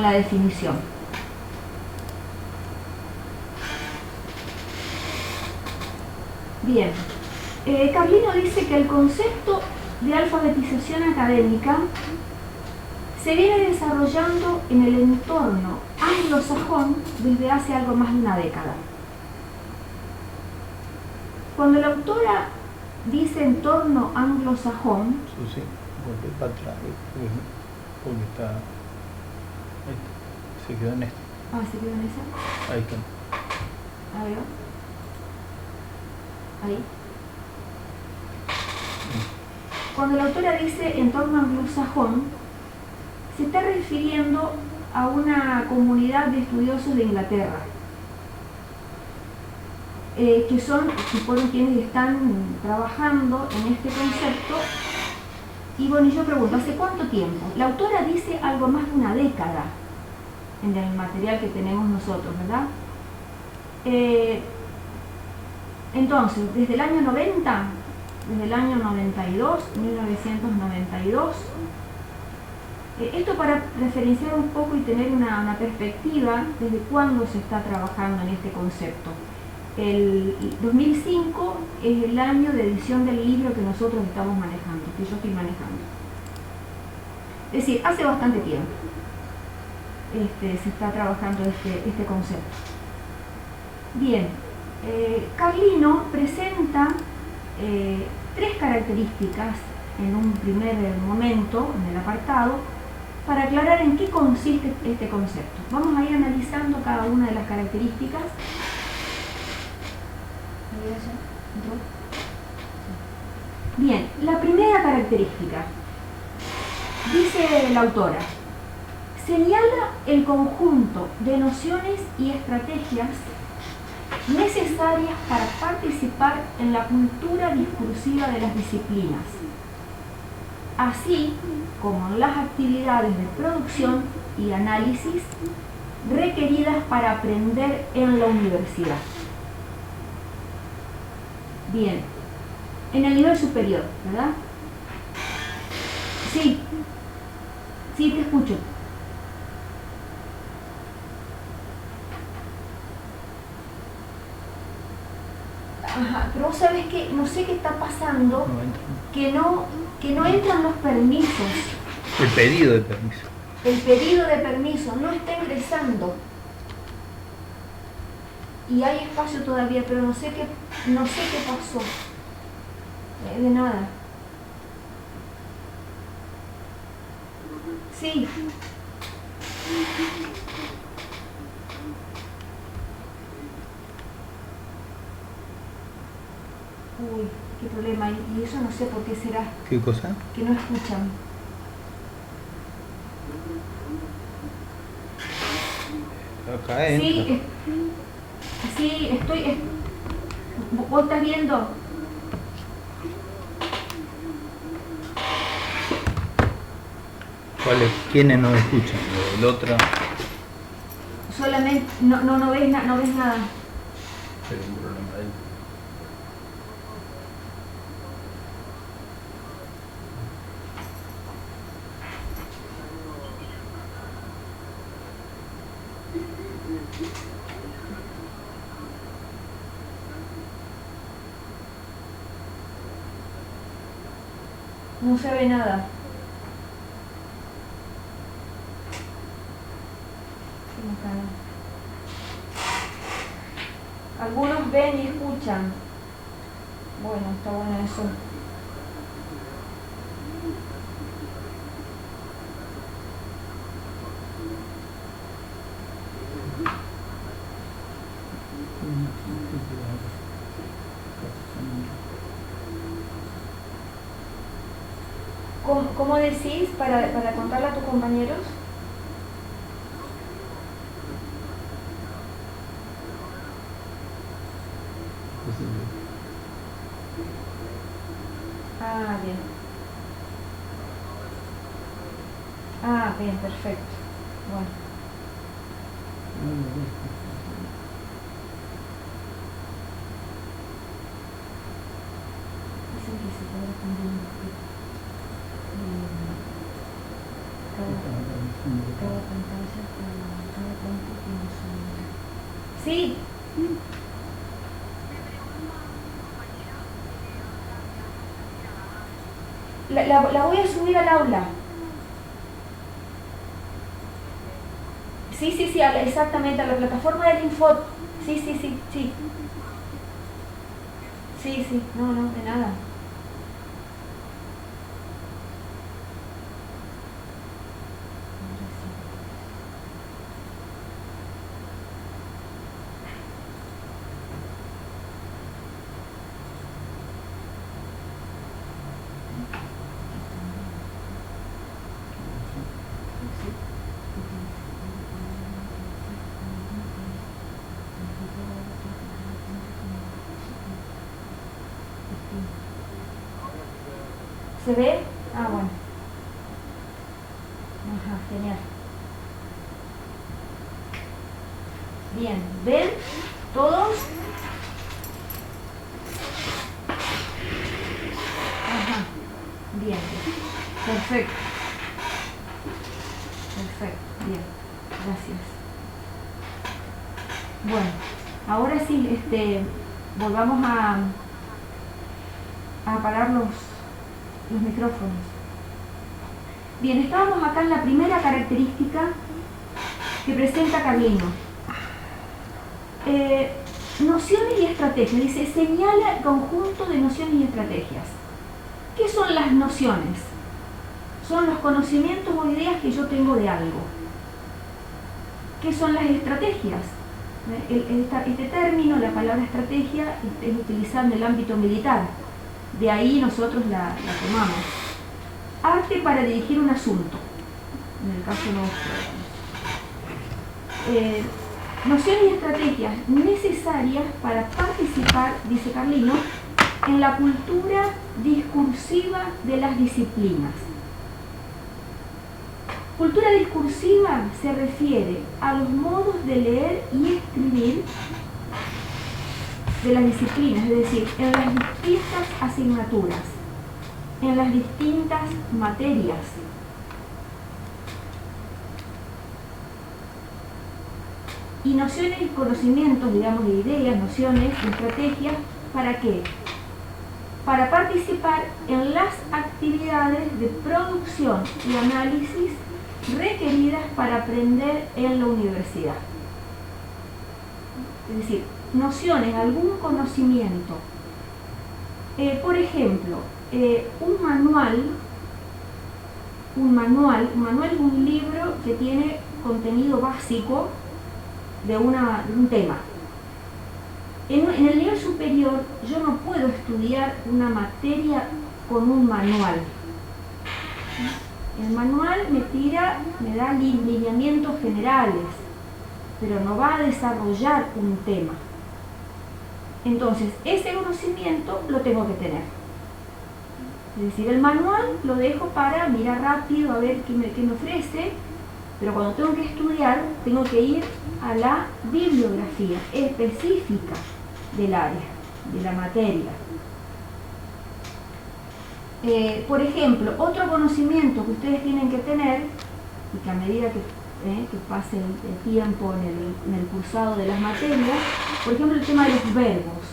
la definición. Bien, Carlino dice que el concepto de alfabetización académica se viene desarrollando en el entorno anglosajón desde hace algo más de una década. Cuando la autora dice entorno anglosajón, Sí, porque para atrás, porque está, ahí está, se quedó en este. ah, ¿se quedó en esa? Ahí está. Ahí va. Ahí. Cuando la autora dice entorno anglosajón, se está refiriendo a una comunidad de estudiosos de Inglaterra, que fueron quienes están trabajando en este concepto. Y bueno, yo pregunto, ¿hace cuánto tiempo? La autora dice algo más de una década en el material que tenemos nosotros, ¿verdad? Entonces, desde el año 90, desde el año 92, 1992, esto para referenciar un poco y tener una perspectiva desde cuándo se está trabajando en este concepto. El 2005 es el año de edición del libro que nosotros estamos manejando, que yo estoy manejando. Es decir, hace bastante tiempo se está trabajando este concepto. Bien, Carlino presenta 3 características en un primer momento, en el apartado, para aclarar en qué consiste este concepto. Vamos a ir analizando cada una de las características. Bien, la primera característica, dice la autora, señala el conjunto de nociones y estrategias necesarias para participar en la cultura discursiva de las disciplinas, así como en las actividades de producción y análisis requeridas para aprender en la universidad. Bien, en el nivel superior, ¿verdad? Sí, te escucho. Ajá, pero vos sabés que no sé qué está pasando, que no entran los permisos. El pedido de permiso. El pedido de permiso no está ingresando. Y hay espacio todavía, pero no sé qué pasó. De nada. Sí. Uy, qué problema. Y eso no sé por qué será. ¿Qué cosa? Que no escuchan. Acá entra. Sí, estoy. ¿Vos estás viendo? ¿Quiénes no escuchan? El otro. Solamente no ves nada. Pero un problema ahí. No se ve nada. Algunos ven y escuchan. Bueno, está bueno eso. ¿Cómo decís para contarle a tus compañeros? Ah, bien. Ah, bien, perfecto. Bueno. Dicen que se puede cambiar un poquito. Cada pantalla. Sí. La voy a subir al aula. Sí, exactamente, a la plataforma del Infot. Sí. Sí, no, de nada. ¿Se ve? Ah, bueno. Ajá, genial. Bien, ¿ven? ¿Todos? Ajá, bien, perfecto. Bien, gracias. Bueno, ahora sí, volvamos a apagar los micrófonos. Bien, estábamos acá en la primera característica que presenta Carlino. Nociones y estrategias. Dice, señala el conjunto de nociones y estrategias. ¿Qué son las nociones? Son los conocimientos o ideas que yo tengo de algo. ¿Qué son las estrategias? Este término, la palabra estrategia, es utilizada en el ámbito militar. De ahí nosotros la tomamos. Arte para dirigir un asunto, en el caso nuestro. Nociones y estrategias necesarias para participar, dice Carlino, en la cultura discursiva de las disciplinas. Cultura discursiva se refiere a los modos de leer y escribir de las disciplinas, es decir, en las distintas asignaturas, en las distintas materias. Y nociones y conocimientos, digamos, de ideas, nociones, estrategias, ¿para qué? Para participar en las actividades de producción y análisis requeridas para aprender en la universidad. Es decir, nociones, algún conocimiento. Por ejemplo, un manual es un libro que tiene contenido básico de un tema. En el nivel superior yo no puedo estudiar una materia con un manual. El manual me da lineamientos generales, pero no va a desarrollar un tema. Entonces, ese conocimiento lo tengo que tener. Es decir, el manual lo dejo para mirar rápido a ver qué me ofrece, pero cuando tengo que estudiar, tengo que ir a la bibliografía específica del área, de la materia. Por ejemplo, otro conocimiento que ustedes tienen que tener, y que a medida que pase el tiempo en el cursado de las materias, por ejemplo, el tema de los verbos.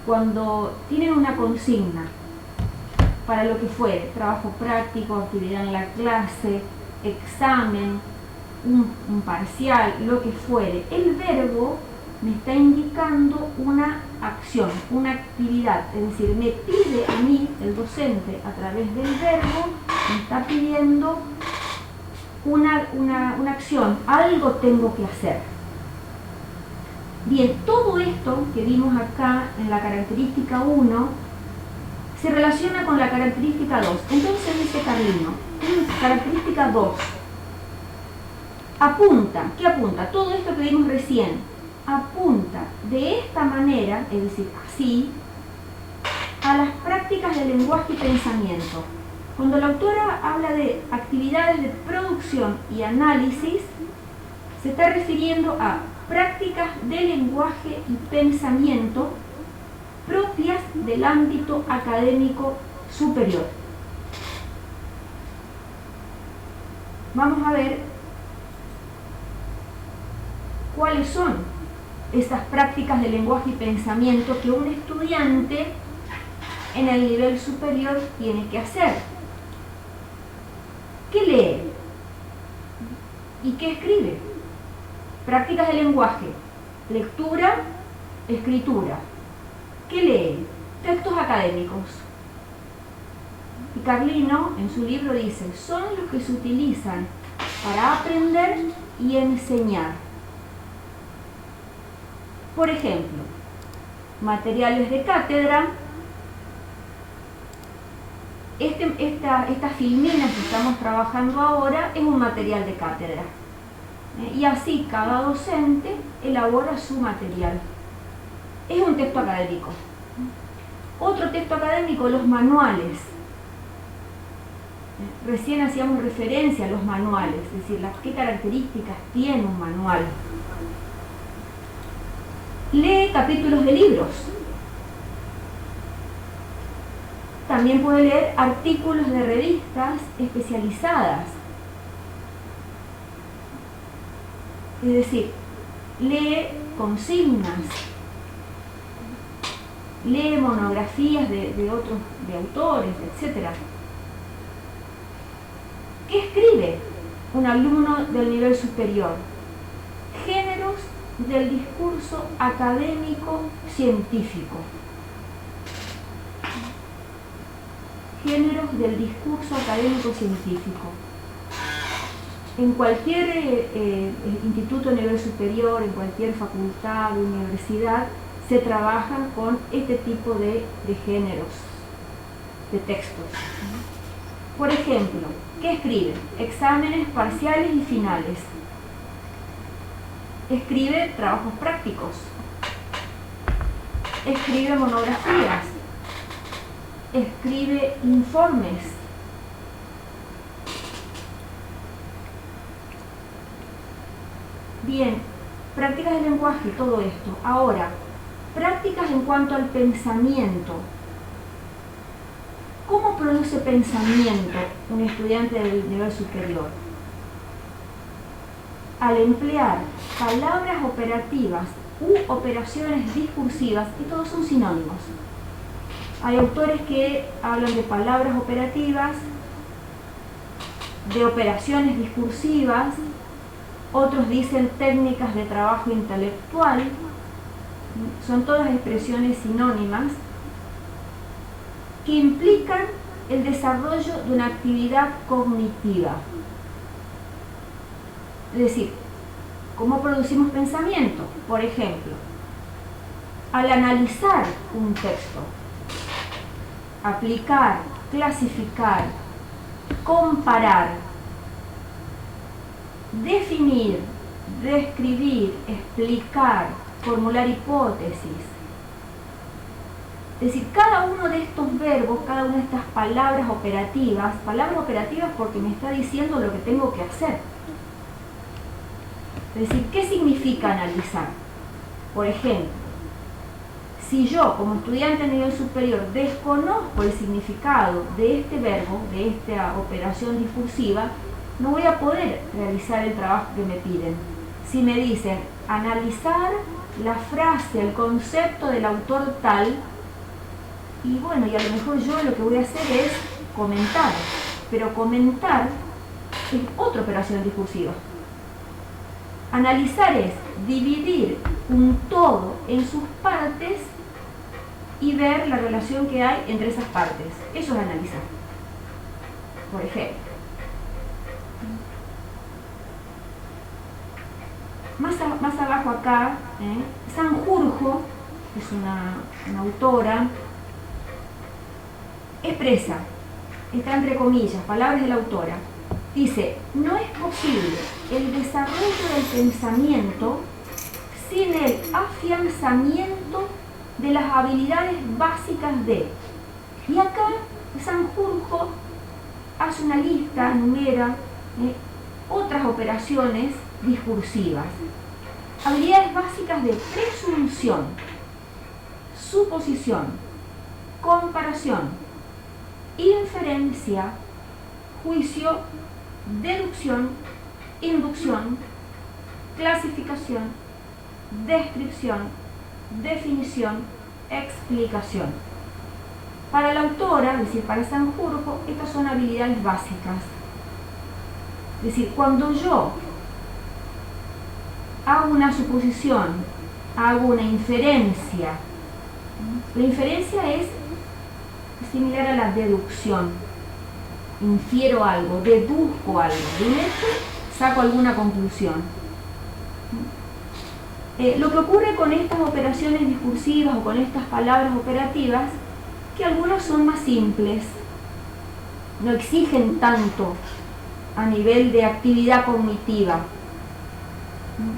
Cuando tienen una consigna para lo que fuere, trabajo práctico, actividad en la clase, examen, un parcial, lo que fuere, el verbo me está indicando una acción, una actividad, es decir, me pide a mí, el docente, a través del verbo, me está pidiendo una acción, algo tengo que hacer. Bien, todo esto que vimos acá en la característica 1 se relaciona con la característica 2. Entonces dice Carlino, característica 2, apunta, ¿qué apunta? Todo esto que vimos recién, apunta de esta manera, es decir, así, a las prácticas de lenguaje y pensamiento. Cuando la autora habla de actividades de producción y análisis, se está refiriendo a prácticas de lenguaje y pensamiento propias del ámbito académico superior. Vamos a ver cuáles son esas prácticas de lenguaje y pensamiento que un estudiante en el nivel superior tiene que hacer. ¿Qué lee? ¿Y qué escribe? Prácticas de lenguaje, lectura, escritura. ¿Qué lee? Textos académicos. Y Carlino en su libro dice, son los que se utilizan para aprender y enseñar. Por ejemplo, materiales de cátedra, esta filmina que estamos trabajando ahora es un material de cátedra. Y así cada docente elabora su material. Es un texto académico. Otro texto académico, los manuales. Recién hacíamos referencia a los manuales, es decir, qué características tiene un manual. Lee capítulos de libros. También puede leer artículos de revistas especializadas. Es decir, lee consignas, lee monografías de autores, etc. ¿Qué escribe un alumno del nivel superior? Géneros del discurso académico científico. Géneros del discurso académico científico. En cualquier instituto a nivel superior, en cualquier facultad o universidad, se trabajan con este tipo de géneros, de textos. Por ejemplo, ¿qué escribe? Exámenes parciales y finales. Escribe trabajos prácticos. Escribe monografías. Escribe informes. Bien, prácticas de lenguaje, todo esto. Ahora, prácticas en cuanto al pensamiento. ¿Cómo produce pensamiento un estudiante del nivel superior? Al emplear palabras operativas u operaciones discursivas, y todos son sinónimos. Hay autores que hablan de palabras operativas, de operaciones discursivas, otros dicen técnicas de trabajo intelectual. Son todas expresiones sinónimas que implican el desarrollo de una actividad cognitiva. Es decir, ¿cómo producimos pensamiento? Por ejemplo, al analizar un texto, aplicar, clasificar, comparar, definir, describir, explicar, formular hipótesis. Es decir, cada uno de estos verbos, cada una de estas palabras operativas porque me está diciendo lo que tengo que hacer. Es decir, ¿qué significa analizar? Por ejemplo, si yo como estudiante a nivel superior desconozco el significado de este verbo, de esta operación discursiva, no voy a poder realizar el trabajo que me piden. Si me dicen analizar la frase, el concepto del autor tal, y bueno, y a lo mejor yo lo que voy a hacer es comentar, pero comentar es otra operación discursiva. Analizar es dividir un todo en sus partes y ver la relación que hay entre esas partes. Eso es analizar. Por ejemplo, más abajo acá, Sanjurjo, que es una autora, expresa, está entre comillas, palabras de la autora, dice, no es posible el desarrollo del pensamiento sin el afianzamiento de las habilidades básicas de... Y acá Sanjurjo hace una lista, enumera otras operaciones discursivas. Habilidades básicas de presunción, suposición, comparación, inferencia, juicio, deducción, inducción, clasificación, descripción, definición, explicación. Para la autora, es decir, para Sanjurjo, estas son habilidades básicas. Es decir, cuando yo hago una suposición, hago una inferencia, la inferencia es similar a la deducción. Infiero algo, deduzco algo, de un hecho saco alguna conclusión. Lo que ocurre con estas operaciones discursivas o con estas palabras operativas, que algunas son más simples, no exigen tanto a nivel de actividad cognitiva.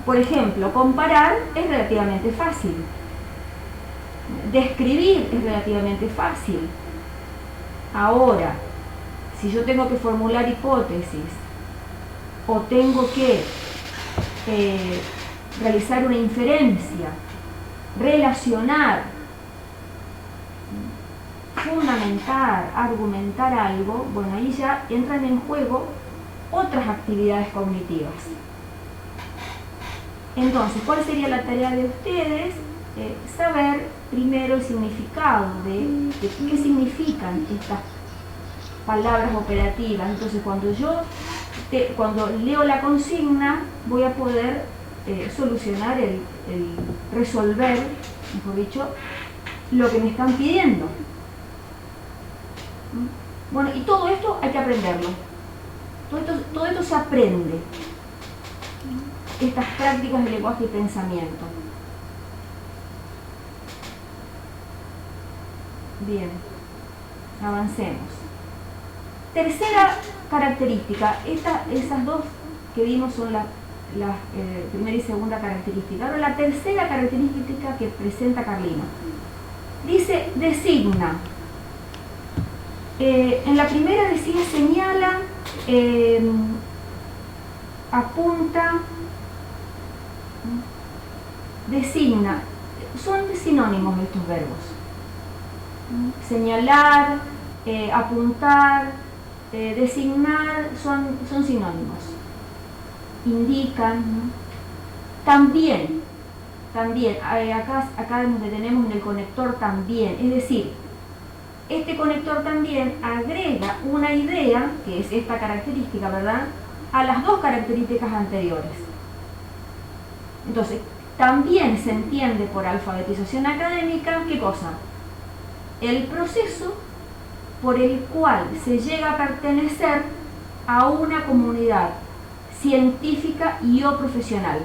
Por ejemplo, comparar es relativamente fácil, describir es relativamente fácil. Ahora, si yo tengo que formular hipótesis o tengo que realizar una inferencia, relacionar, fundamentar, argumentar algo, bueno, ahí ya entran en juego otras actividades cognitivas. Entonces, ¿cuál sería la tarea de ustedes? Saber primero el significado de qué significan estas palabras operativas. Entonces, cuando leo la consigna, voy a poder solucionar, resolver, mejor dicho, lo que me están pidiendo. Bueno, y todo esto hay que aprenderlo. Todo esto se aprende. Estas prácticas de lenguaje y pensamiento. Bien, avancemos. Tercera característica, esas dos que vimos son la primera y segunda característica. Ahora la tercera característica que presenta Carlino. Dice, designa. En la primera decía, señala, apunta, designa. Son sinónimos estos verbos. Señalar, apuntar, designar son sinónimos. Indican, ¿no? También, acá nos detenemos en el conector también, es decir, este conector también agrega una idea, que es esta característica, ¿verdad?, a las dos características anteriores. Entonces, también se entiende por alfabetización académica, ¿qué cosa? El proceso por el cual se llega a pertenecer a una comunidad científica y o profesional.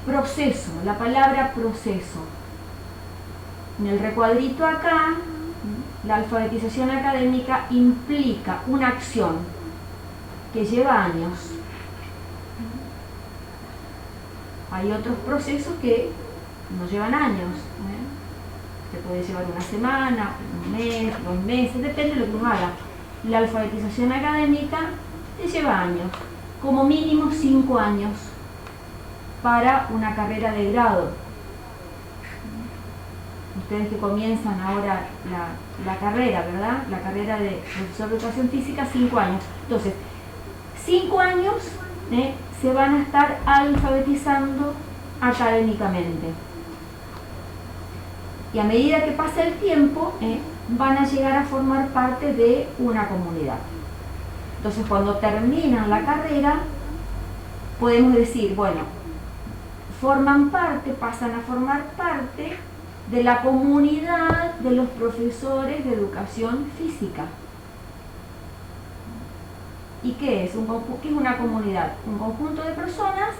Proceso, la palabra proceso. En el recuadrito acá, la alfabetización académica implica una acción que lleva años. Hay otros procesos que no llevan años. Que puede llevar una semana, un mes, 2 meses, depende de lo que uno haga. La alfabetización académica te lleva años, como mínimo 5 años para una carrera de grado. Ustedes que comienzan ahora la carrera, ¿verdad? La carrera de profesor de educación física, 5 años. Entonces, 5 años se van a estar alfabetizando académicamente. Y a medida que pasa el tiempo, van a llegar a formar parte de una comunidad. Entonces, cuando terminan la carrera, podemos decir, bueno, pasan a formar parte de la comunidad de los profesores de educación física. ¿Y qué es? ¿Qué es una comunidad? Un conjunto de personas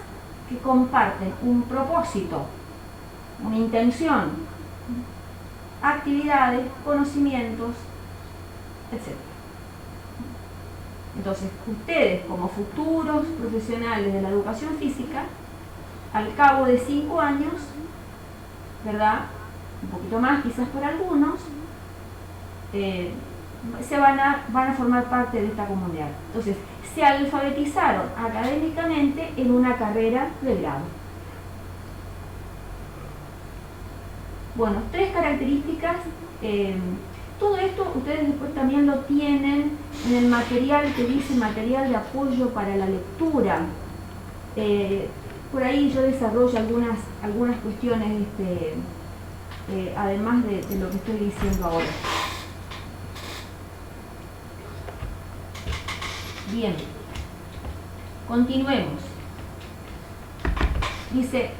que comparten un propósito, una intención, actividades, conocimientos, etc. Entonces, ustedes como futuros profesionales de la educación física, al cabo de 5 años, ¿verdad?, un poquito más quizás para algunos, van a formar parte de esta comunidad. Entonces, se alfabetizaron académicamente en una carrera de grado. Bueno, 3 características. Todo esto ustedes después también lo tienen en el material que dice material de apoyo para la lectura. Por ahí yo desarrollo algunas cuestiones, además de lo que estoy diciendo ahora. Bien, continuemos. Dice,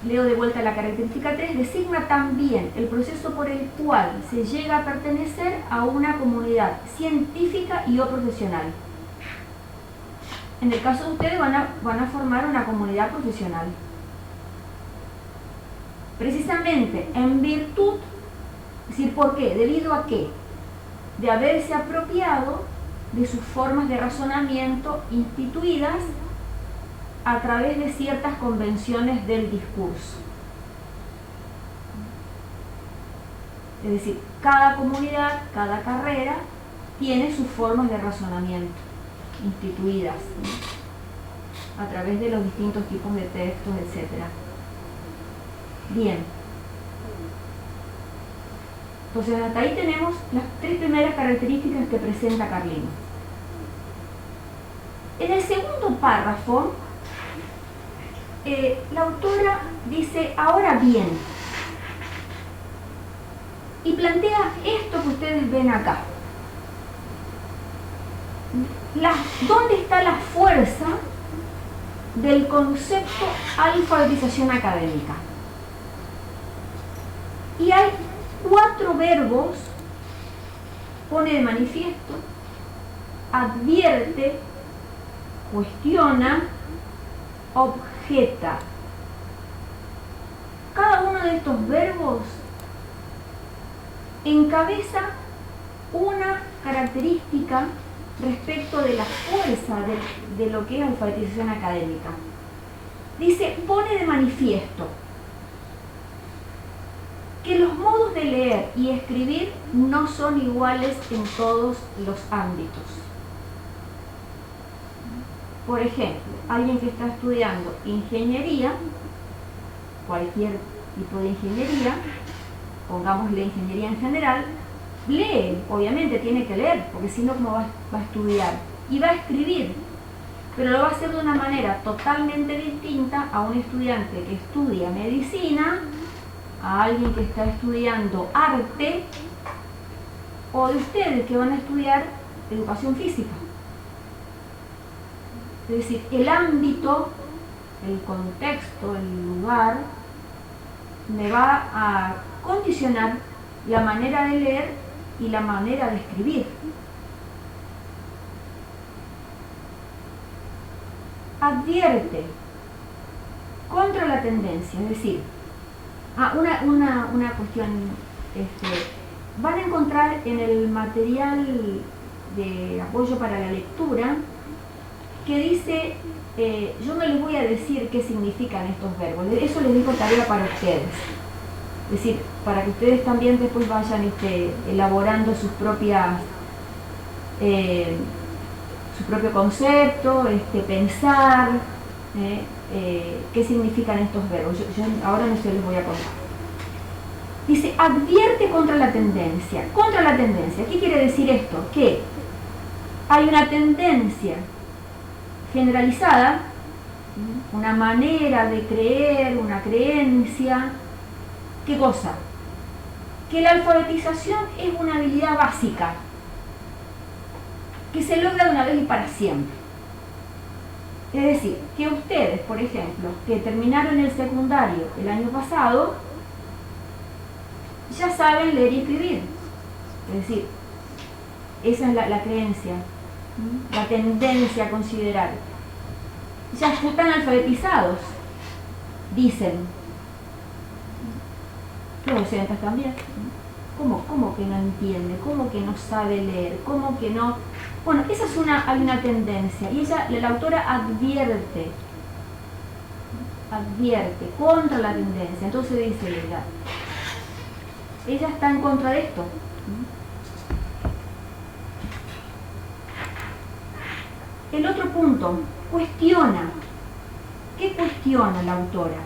leo de vuelta la característica 3, designa también el proceso por el cual se llega a pertenecer a una comunidad científica y o profesional. En el caso de ustedes van a formar una comunidad profesional. Precisamente en virtud, es decir, ¿por qué? ¿Debido a qué? De haberse apropiado de sus formas de razonamiento instituidas a través de ciertas convenciones del discurso. Es decir, cada comunidad, cada carrera tiene sus formas de razonamiento instituidas, ¿no? A través de los distintos tipos de textos, etc. Bien. Entonces, hasta ahí tenemos las 3 primeras características que presenta Carlino. En el segundo párrafo, la autora dice, ahora bien, y plantea esto que ustedes ven acá. ¿Dónde está la fuerza del concepto alfabetización académica? Y hay 4 verbos: pone de manifiesto, advierte, cuestiona, objeta. Cada uno de estos verbos encabeza una característica respecto de la fuerza de lo que es alfabetización académica. Dice, pone de manifiesto que los modos de leer y escribir no son iguales en todos los ámbitos. Por ejemplo, alguien que está estudiando ingeniería, cualquier tipo de ingeniería, pongámosle ingeniería en general, lee, obviamente tiene que leer, porque si no, ¿cómo va a estudiar? Y va a escribir, pero lo va a hacer de una manera totalmente distinta a un estudiante que estudia medicina, a alguien que está estudiando arte, o de ustedes que van a estudiar educación física. Es decir, el ámbito, el contexto, el lugar, me va a condicionar la manera de leer y la manera de escribir. Advierte contra la tendencia, es decir, una cuestión, van a encontrar en el material de apoyo para la lectura que dice, yo no les voy a decir qué significan estos verbos, eso les dejo tarea para ustedes. Es decir, para que ustedes también después vayan elaborando sus propias, su propio concepto, pensar qué significan estos verbos. Yo ahora no se les voy a contar. Dice, advierte contra la tendencia. Contra la tendencia, ¿qué quiere decir esto? Que hay una tendencia generalizada, una manera de creer, una creencia. ¿Qué cosa? Que la alfabetización es una habilidad básica que se logra de una vez y para siempre. Es decir, que ustedes, por ejemplo, que terminaron el secundario el año pasado, ya saben leer y escribir. Es decir, esa es la creencia, la tendencia a considerar. Ya están alfabetizados, dicen. Los docentes también. ¿Cómo que no entiende? ¿Cómo que no sabe leer? ¿Cómo que no? Bueno, esa es hay una tendencia. Y la autora advierte contra la tendencia. Entonces dice ella está en contra de esto. El otro punto, cuestiona. ¿Qué cuestiona la autora?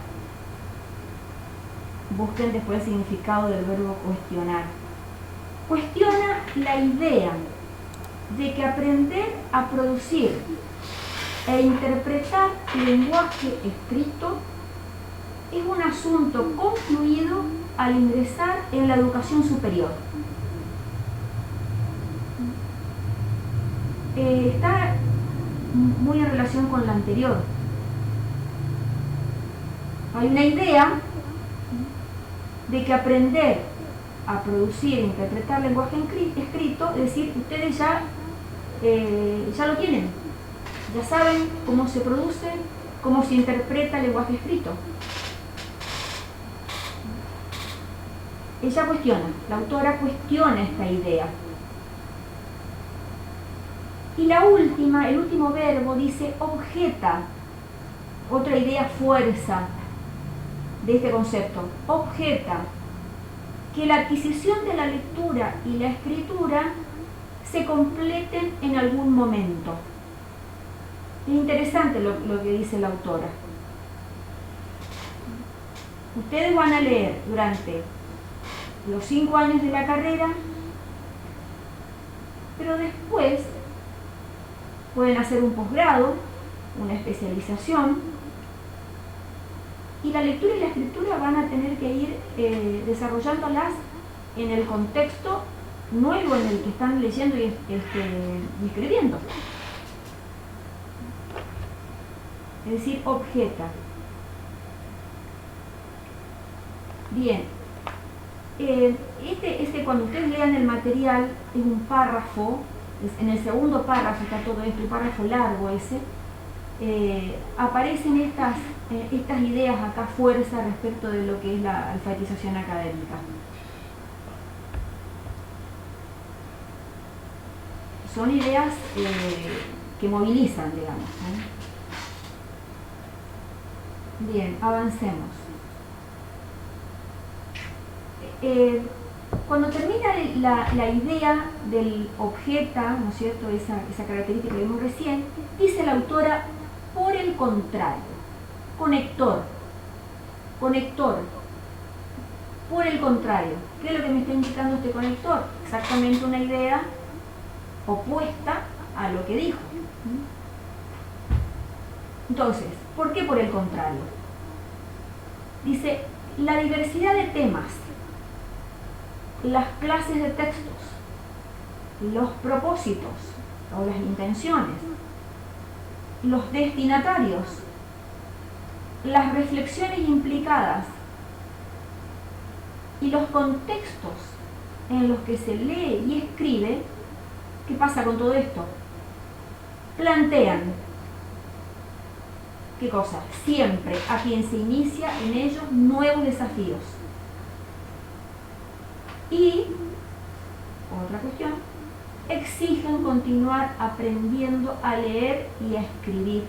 Busquen después el significado del verbo cuestionar. Cuestiona la idea de que aprender a producir e interpretar lenguaje escrito es un asunto concluido al ingresar en la educación superior. Está muy en relación con la anterior. Hay una idea de que aprender a producir e interpretar lenguaje escrito, es decir, ustedes ya lo tienen, ya saben cómo se produce, cómo se interpreta el lenguaje escrito. Ella cuestiona, la autora cuestiona esta idea. Y el último verbo dice objeta, otra idea fuerza de este concepto, objeta que la adquisición de la lectura y la escritura se completen en algún momento. Es interesante lo que dice la autora. Ustedes van a leer durante los 5 años de la carrera, pero después pueden hacer un posgrado, una especialización, y la lectura y la escritura van a tener que ir desarrollándolas en el contexto nuevo en el que están leyendo y escribiendo. Es decir, objeta. Bien. Cuando ustedes lean el material, es un párrafo, en el segundo párrafo está todo esto, un párrafo largo ese, aparecen estas ideas acá, fuerza respecto de lo que es la alfabetización académica. Son ideas que movilizan, digamos, ¿no? Bien, avancemos. Cuando termina la idea del objeta, ¿no es cierto?, esa característica que vimos recién, dice la autora, por el contrario, conector, por el contrario. ¿Qué es lo que me está indicando este conector? Exactamente una idea opuesta a lo que dijo. Entonces, ¿por qué por el contrario? Dice, la diversidad de temas, las clases de textos, los propósitos o las intenciones, los destinatarios, las reflexiones implicadas y los contextos en los que se lee y escribe. ¿Qué pasa con todo esto? Plantean, ¿qué cosa? Siempre a quien se inicia en ellos nuevos desafíos. Y, otra cuestión, exigen continuar aprendiendo a leer y a escribir.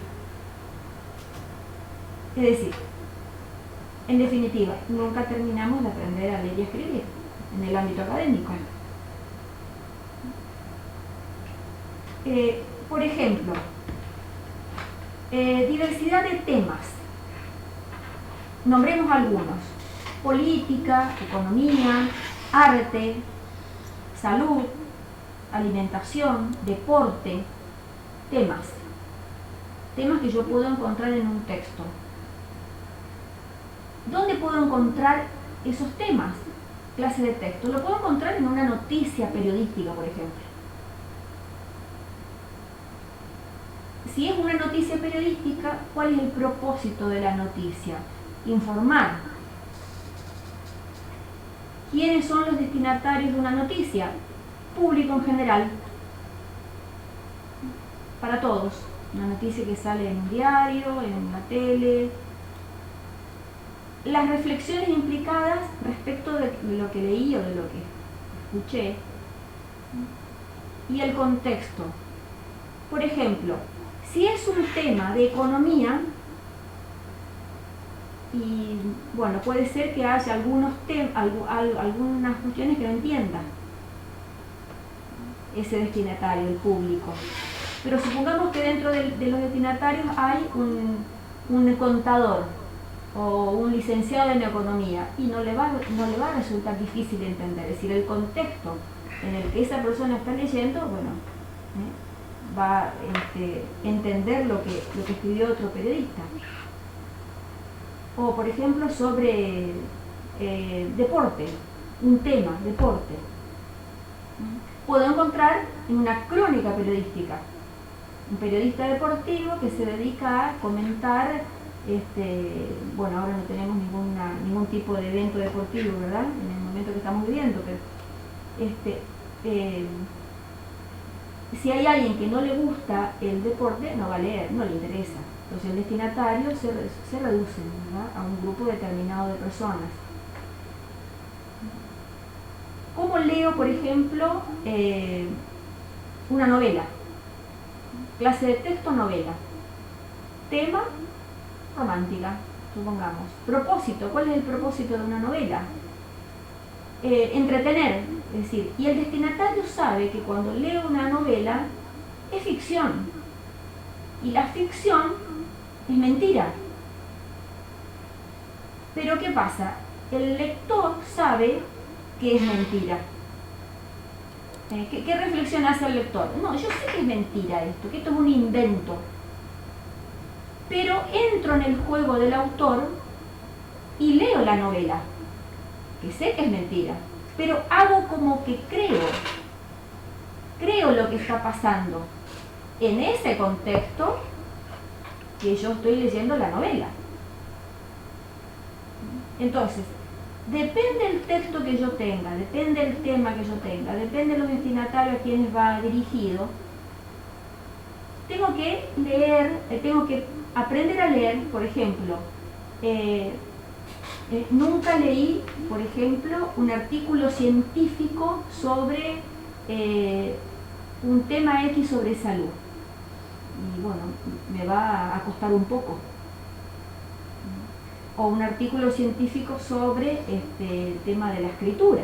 Es decir, en definitiva, nunca terminamos de aprender a leer y a escribir en el ámbito académico. Por ejemplo, diversidad de temas. Nombremos algunos: política, economía, arte, salud, alimentación, deporte, temas que yo puedo encontrar en un texto. ¿Dónde puedo encontrar esos temas? Clase de texto. Lo puedo encontrar en una noticia periodística, por ejemplo. Si es una noticia periodística, ¿cuál es el propósito de la noticia? Informar. ¿Quiénes son los destinatarios de una noticia? Público en general. Para todos. Una noticia que sale en un diario, en la tele. Las reflexiones implicadas respecto de lo que leí o de lo que escuché. Y el contexto. Por ejemplo, si es un tema de economía, y bueno, puede ser que haya algunas cuestiones que no entienda ese destinatario, el público. Pero supongamos que dentro de los destinatarios hay un contador o un licenciado en economía, y no le va a resultar difícil de entender. Es decir, el contexto en el que esa persona está leyendo, bueno, va a entender lo que escribió otro periodista. O por ejemplo sobre deporte, un tema, deporte. Puedo encontrar en una crónica periodística un periodista deportivo que se dedica a comentar, bueno, ahora no tenemos ningún tipo de evento deportivo, ¿verdad? En el momento que estamos viviendo, pero si hay alguien que no le gusta el deporte, no va a leer, no le interesa. Entonces el destinatario se reduce, ¿verdad?, a un grupo determinado de personas. ¿Cómo leo, por ejemplo, una novela? Clase de texto, novela. Tema, romántica, supongamos. Propósito, ¿cuál es el propósito de una novela? Entretener, es decir, y el destinatario sabe que cuando lee una novela es ficción. Y la ficción es mentira. Pero ¿qué pasa? El lector sabe que es mentira. ¿Qué reflexión hace el lector? No, yo sé que es mentira esto, que esto es un invento. Pero entro en el juego del autor y leo la novela, que sé que es mentira, pero hago como que creo lo que está pasando en ese contexto que yo estoy leyendo la novela. Entonces, depende del texto que yo tenga, depende del tema que yo tenga, depende de los destinatarios a quienes va dirigido, tengo que leer, tengo que aprender a leer, por ejemplo, nunca leí, por ejemplo, un artículo científico sobre un tema X sobre salud. Y bueno, me va a costar un poco. O un artículo científico sobre el tema de la escritura.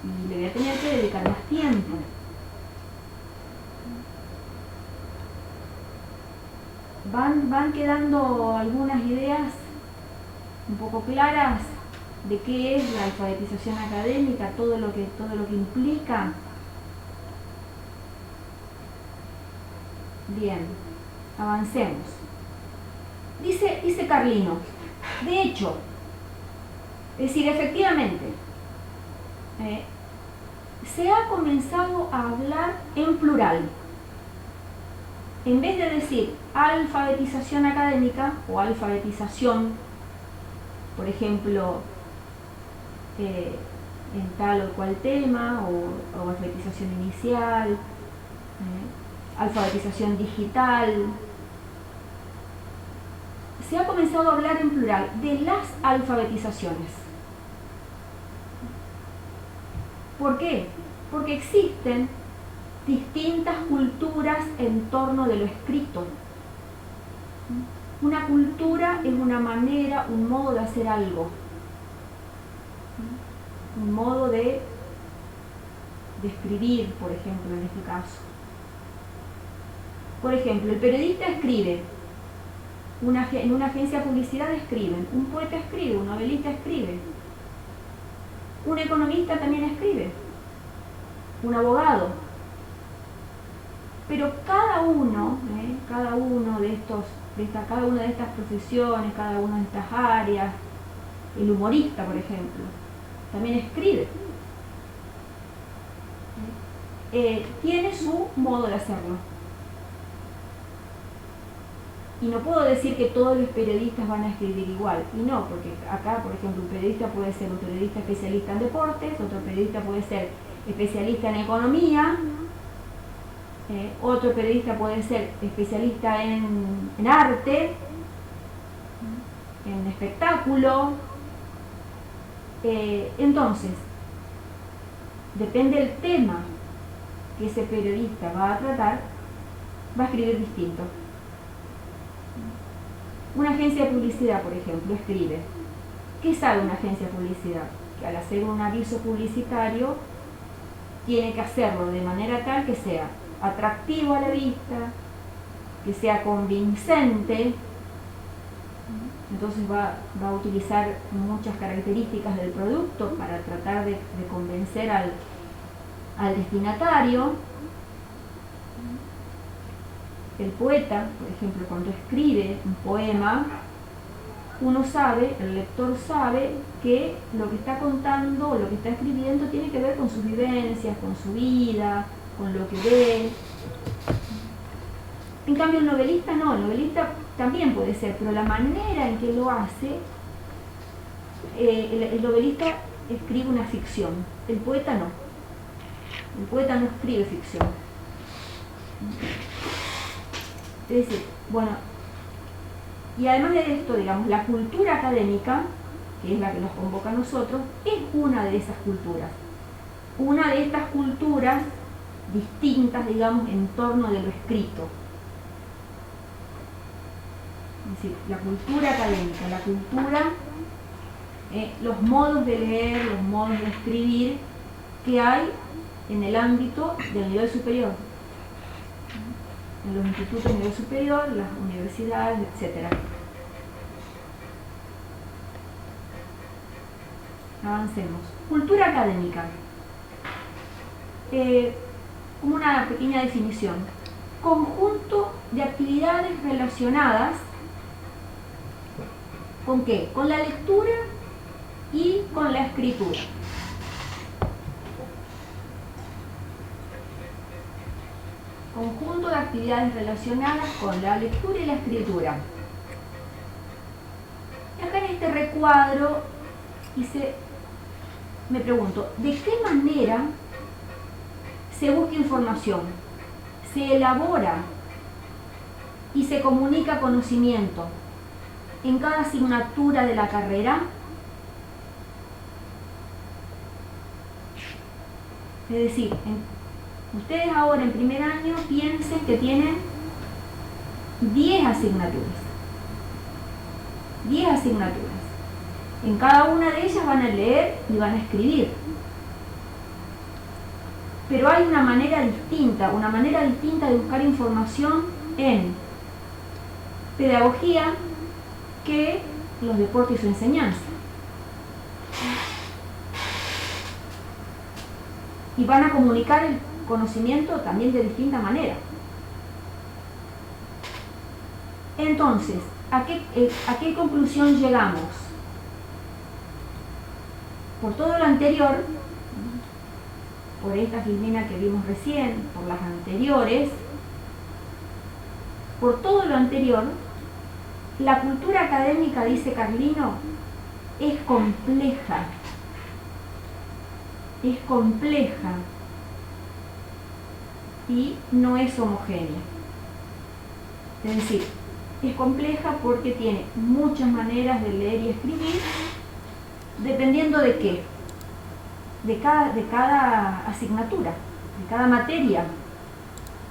Y le voy a tener que dedicar más tiempo. Van quedando algunas ideas un poco claras de qué es la alfabetización académica, todo lo que implica. Bien, avancemos. Dice Carlino, de hecho, es decir, efectivamente, se ha comenzado a hablar en plural. En vez de decir alfabetización académica o alfabetización, por ejemplo, en tal o cual tema, o alfabetización inicial, alfabetización digital, se ha comenzado a hablar en plural de las alfabetizaciones. ¿Por qué? Porque existen distintas culturas en torno de lo escrito. Una cultura es una manera, un modo de hacer algo, un modo de escribir, por ejemplo, en este caso. Por ejemplo, el periodista escribe, en una agencia de publicidad escriben, un poeta escribe, un novelista escribe, un economista también escribe, un abogado. Pero cada uno de cada una de estas profesiones, cada una de estas áreas, el humorista, por ejemplo, también escribe. Tiene su modo de hacerlo. Y no puedo decir que todos los periodistas van a escribir igual. Y no, porque acá, por ejemplo, un periodista puede ser un periodista especialista en deportes, otro periodista puede ser especialista en economía, otro periodista puede ser especialista en arte, en espectáculo. Entonces, depende del tema que ese periodista va a tratar, va a escribir distinto. Una agencia de publicidad, por ejemplo, escribe. ¿Qué sabe una agencia de publicidad? Que al hacer un aviso publicitario tiene que hacerlo de manera tal que sea atractivo a la vista, que sea convincente. Entonces va a utilizar muchas características del producto para tratar de convencer al destinatario. El poeta, por ejemplo, cuando escribe un poema, uno sabe, el lector sabe que lo que está contando, lo que está escribiendo tiene que ver con sus vivencias, con su vida, con lo que ve. En cambio el novelista no, el novelista también puede ser, pero la manera en que lo hace, el novelista escribe una ficción, el poeta no. El poeta no escribe ficción. Es decir, bueno, y además de esto, digamos, la cultura académica, que es la que nos convoca a nosotros, es una de esas culturas. Una de estas culturas distintas, digamos, en torno de lo escrito. Es decir, la cultura académica, la cultura, los modos de leer, los modos de escribir que hay en el ámbito del nivel superior. En los institutos de nivel superior, las universidades, etc. Avancemos. Cultura académica. Como una pequeña definición. Conjunto de actividades relacionadas ¿con qué? Con la lectura y con la escritura. Conjunto de actividades relacionadas con la lectura y la escritura. Y acá en este recuadro me pregunto, ¿de qué manera se busca información? ¿Se elabora y se comunica conocimiento en cada asignatura de la carrera? Es decir, ustedes ahora en primer año piensen que tienen 10 asignaturas. 10 asignaturas. En cada una de ellas van a leer y van a escribir. Pero hay una manera distinta de buscar información en pedagogía que los deportes y su enseñanza. Y van a comunicar el conocimiento también de distinta manera. Entonces, ¿a qué conclusión llegamos? Por todo lo anterior, por esta filmina que vimos recién, por las anteriores, por todo lo anterior, la cultura académica, dice Carlino, es compleja. Es compleja y no es homogénea. Es decir, es compleja porque tiene muchas maneras de leer y escribir, dependiendo de qué, de cada asignatura, de cada materia,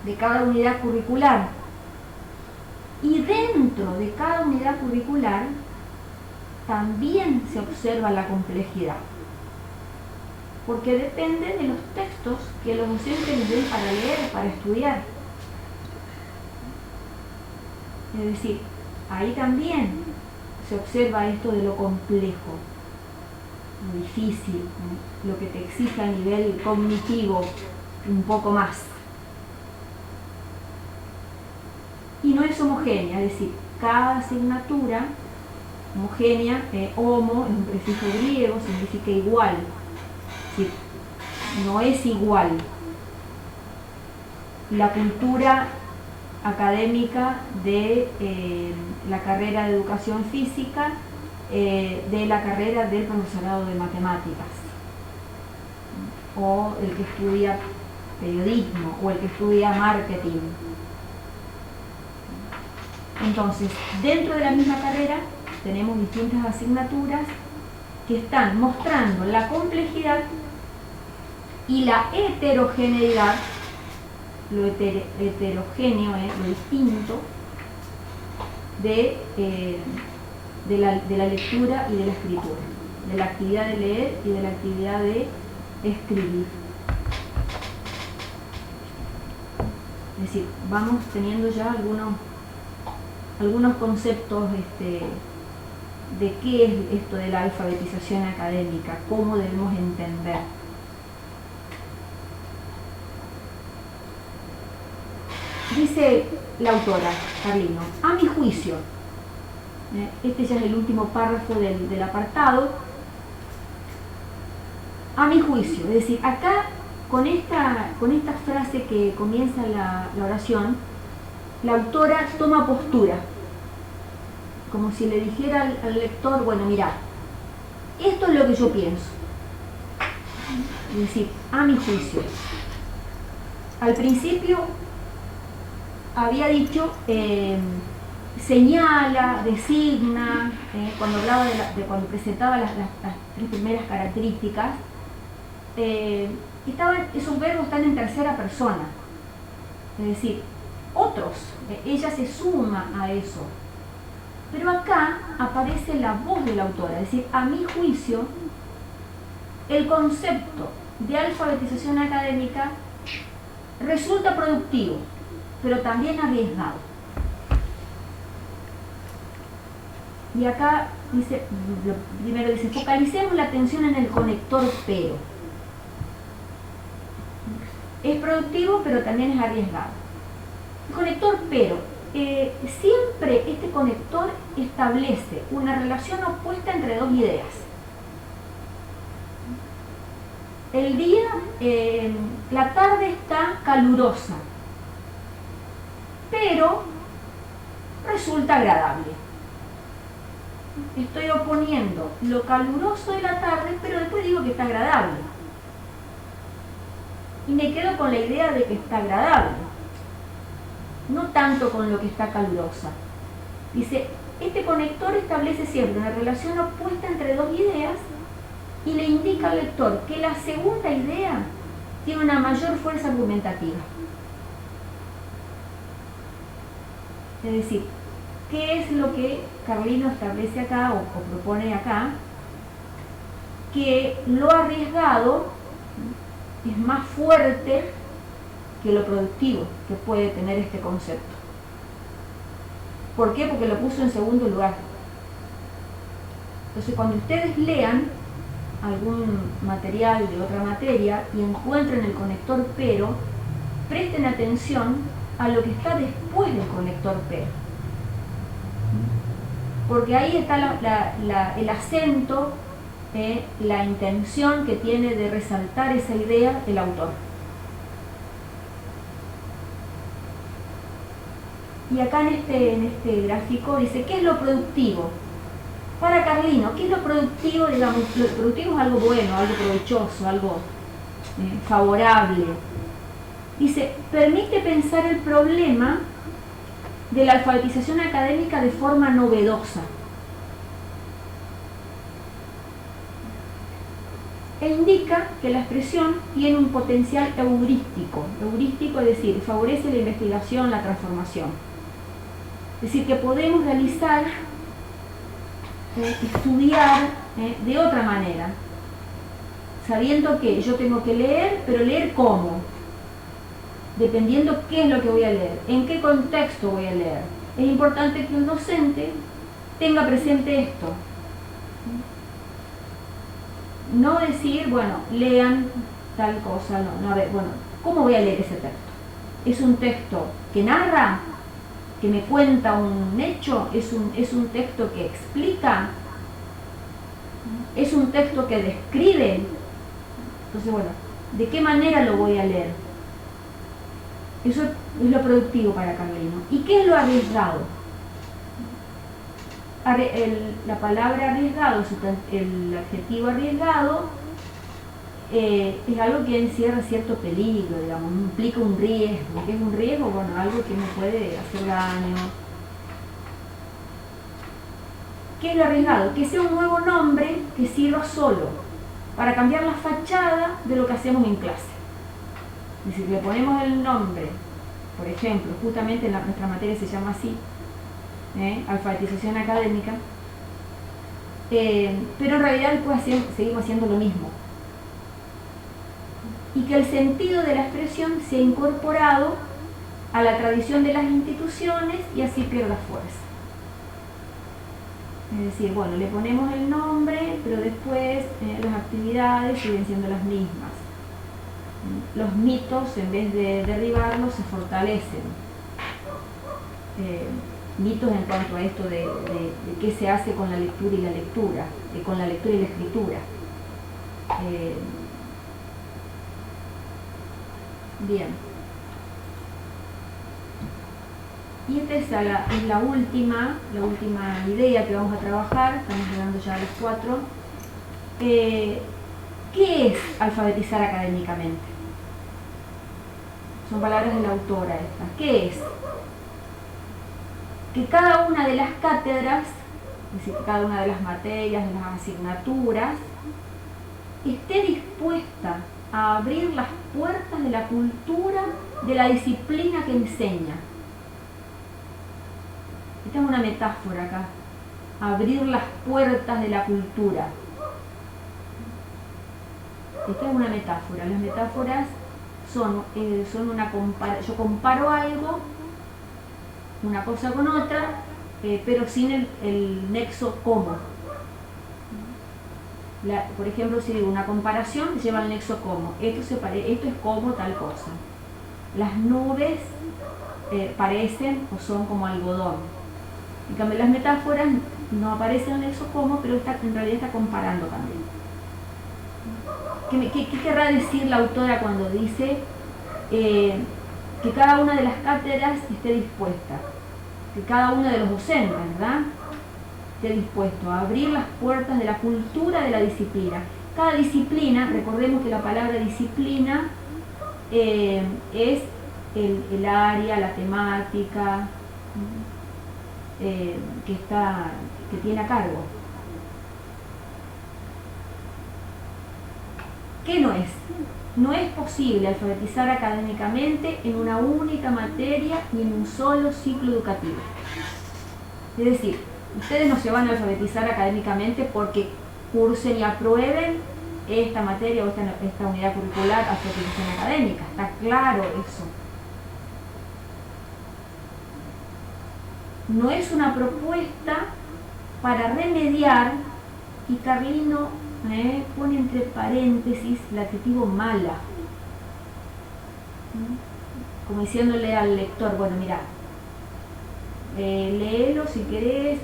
de cada unidad curricular. Y dentro de cada unidad curricular también se observa la complejidad, porque depende de los textos que los docentes les den para leer, para estudiar. Es decir, ahí también se observa esto de lo complejo, lo difícil, ¿no? Lo que te exige a nivel cognitivo un poco más. Y no es homogénea, es decir, cada asignatura homogénea, homo, es un prefijo griego, significa igual. Es decir, no es igual la cultura académica de la carrera de educación física de la carrera del profesorado de matemáticas, o el que estudia periodismo, o el que estudia marketing. Entonces, dentro de la misma carrera tenemos distintas asignaturas que están mostrando la complejidad y la heterogeneidad, lo heterogéneo es lo distinto de la lectura y de la escritura, de la actividad de leer y de la actividad de escribir. Es decir, vamos teniendo ya algunos conceptos de qué es esto de la alfabetización académica, cómo debemos entender. dice la autora, Carlino, a mi juicio, este ya es el último párrafo del apartado, a mi juicio, es decir, acá con esta frase que comienza la oración, la autora toma postura, como si le dijera al lector, bueno, mirá, esto es lo que yo pienso, es decir, a mi juicio. Al principio había dicho, señala, designa, cuando hablaba cuando presentaba las tres primeras características, esos verbos están en tercera persona, es decir, otros, ella se suma a eso, pero acá aparece la voz del autor, es decir, a mi juicio, el concepto de alfabetización académica resulta productivo, pero también arriesgado. Y acá dice, primero dice, focalicemos la atención en el conector pero. Es productivo, pero también es arriesgado. El conector pero, siempre este conector establece una relación opuesta entre dos ideas. El día, la tarde está calurosa, pero resulta agradable. Estoy oponiendo lo caluroso de la tarde, pero después digo que está agradable. Y me quedo con la idea de que está agradable, no tanto con lo que está calurosa. Dice, este conector establece siempre una relación opuesta entre dos ideas y le indica al lector que la segunda idea tiene una mayor fuerza argumentativa. Es decir, ¿qué es lo que Carlino establece acá o propone acá? Que lo arriesgado es más fuerte que lo productivo que puede tener este concepto. ¿Por qué? Porque lo puso en segundo lugar. Entonces, cuando ustedes lean algún material de otra materia y encuentren el conector pero, presten atención a lo que está después del conector pero. Porque ahí está el acento, la intención que tiene de resaltar esa idea el autor. Y acá en este gráfico dice, ¿qué es lo productivo? Para Carlino, ¿qué es lo productivo? Digamos, lo productivo es algo bueno, algo provechoso, algo favorable. Dice, permite pensar el problema de la alfabetización académica de forma novedosa. E indica que la expresión tiene un potencial heurístico. Heurístico es decir, favorece la investigación, la transformación. Es decir, que podemos realizar, estudiar de otra manera, sabiendo que yo tengo que leer, pero leer cómo, dependiendo qué es lo que voy a leer, en qué contexto voy a leer. Es importante que un docente tenga presente esto. No decir, bueno, lean tal cosa, no, a ver, bueno, ¿cómo voy a leer ese texto? ¿Es un texto que narra, que me cuenta un hecho? ¿Es un texto que explica? ¿Es un texto que describe? Entonces, bueno, ¿de qué manera lo voy a leer? Eso es lo productivo para Carlino. ¿Y qué es lo arriesgado? La palabra arriesgado, el adjetivo arriesgado, es algo que encierra cierto peligro, digamos, implica un riesgo. ¿Qué es un riesgo? Bueno, algo que me puede hacer daño. ¿Qué es lo arriesgado? Que sea un nuevo nombre que sirva solo para cambiar la fachada de lo que hacemos en clase. Y si le ponemos el nombre, por ejemplo, justamente nuestra materia se llama así, alfabetización académica, pero en realidad después seguimos haciendo lo mismo. Y que el sentido de la expresión sea incorporado a la tradición de las instituciones y así pierda fuerza. Es decir, bueno, le ponemos el nombre, pero después las actividades siguen siendo las mismas. Los mitos, en vez de derribarlos, se fortalecen. mitos en cuanto a esto de qué se hace con la lectura y la lectura, con la lectura y la escritura. Bien. Y esta es la última idea que vamos a trabajar. Estamos llegando ya a las 4. ¿Qué es alfabetizar académicamente? Son palabras de la autora estas. ¿Qué es? Que cada una de las cátedras, es decir, que cada una de las materias, de las asignaturas, esté dispuesta a abrir las puertas de la cultura, de la disciplina que enseña. Esta es una metáfora acá. Abrir las puertas de la cultura. Esta es una metáfora. Las metáforas son una comparación. Yo comparo algo, una cosa con otra, pero sin el nexo como. Por ejemplo, si digo una comparación, lleva el nexo como. Esto es como tal cosa. Las nubes parecen o son como algodón. En cambio, las metáforas no aparecen el nexo como, pero en realidad está comparando también. ¿Qué querrá decir la autora cuando dice que cada una de las cátedras esté dispuesta? Que cada uno de los docentes, ¿verdad?, esté dispuesto a abrir las puertas de la cultura de la disciplina. Cada disciplina, recordemos que la palabra disciplina es el área, la temática que tiene a cargo. ¿Qué no es? No es posible alfabetizar académicamente en una única materia y en un solo ciclo educativo. Es decir, ustedes no se van a alfabetizar académicamente porque cursen y aprueben esta materia o esta unidad curricular alfabetización académica. Está claro eso. No es una propuesta para remediar, y Carlino pone entre paréntesis el adjetivo mala, como diciéndole al lector, bueno, mira, léelo si querés,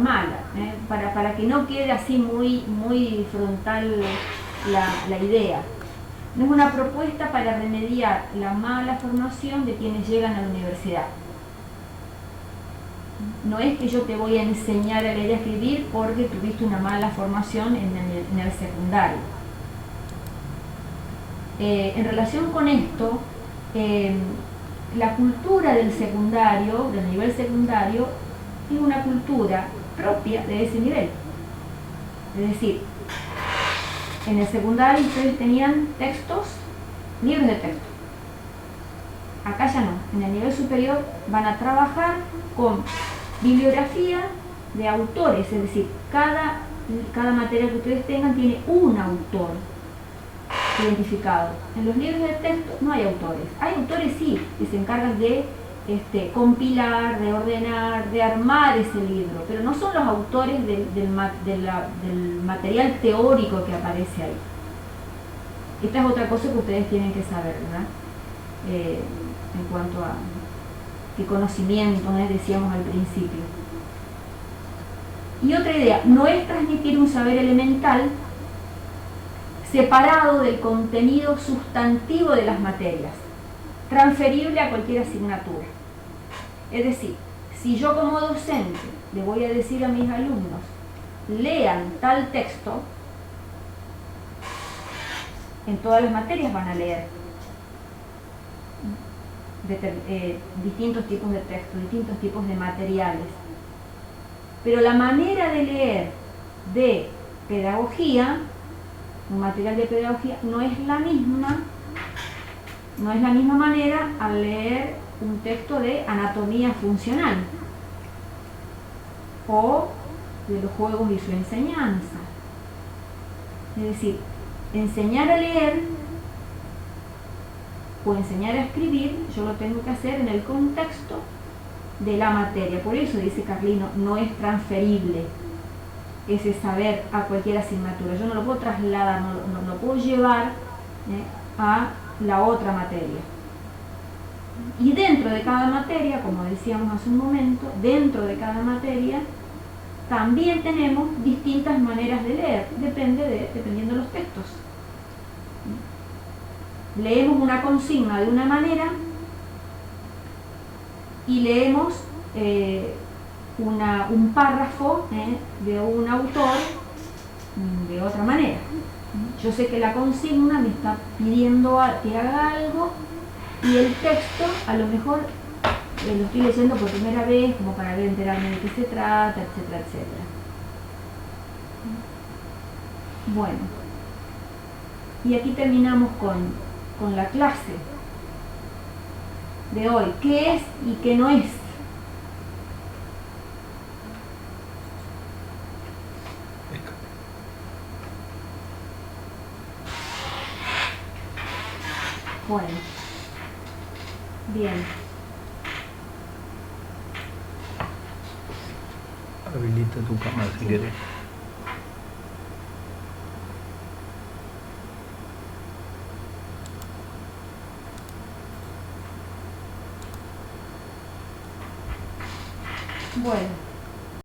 mala, para que no quede así muy frontal la idea. No es una propuesta para remediar la mala formación de quienes llegan a la universidad. No es que yo te voy a enseñar a leer y a escribir porque tuviste una mala formación en el secundario. En relación con esto, la cultura del secundario, del nivel secundario, es una cultura propia de ese nivel. Es decir, en el secundario ustedes tenían libros de texto. Acá ya no. En el nivel superior van a trabajar con bibliografía de autores, es decir, cada materia que ustedes tengan tiene un autor identificado. En los libros de texto no hay autores. Hay autores sí, que se encargan de compilar, de ordenar, de armar ese libro, pero no son los autores del material teórico que aparece ahí. Esta es otra cosa que ustedes tienen que saber, ¿verdad? En cuanto a qué conocimiento, decíamos al principio. Y otra idea, no es transmitir un saber elemental separado del contenido sustantivo de las materias, transferible a cualquier asignatura. Es decir, si yo como docente le voy a decir a mis alumnos, lean tal texto, en todas las materias van a leer distintos tipos de textos, distintos tipos de materiales. Pero la manera de leer de pedagogía, un material de pedagogía, no es la misma manera al leer un texto de anatomía funcional o de los juegos y su enseñanza. Es decir, enseñar a leer o enseñar a escribir, yo lo tengo que hacer en el contexto de la materia. Por eso dice Carlino, no es transferible ese saber a cualquier asignatura. Yo no lo puedo trasladar, no lo puedo llevar a la otra materia. Y dentro de cada materia, como decíamos hace un momento, dentro de cada materia también tenemos distintas maneras de leer, dependiendo de los textos. Leemos una consigna de una manera y leemos un párrafo de un autor de otra manera. Yo sé que la consigna me está pidiendo que haga algo y el texto a lo mejor lo estoy leyendo por primera vez como para ver, enterarme de qué se trata, etcétera, etcétera. Bueno, y aquí terminamos con la clase de hoy. ¿Qué es y qué no es? Bueno, bien. Habilita tu cámara si quieres. Bueno.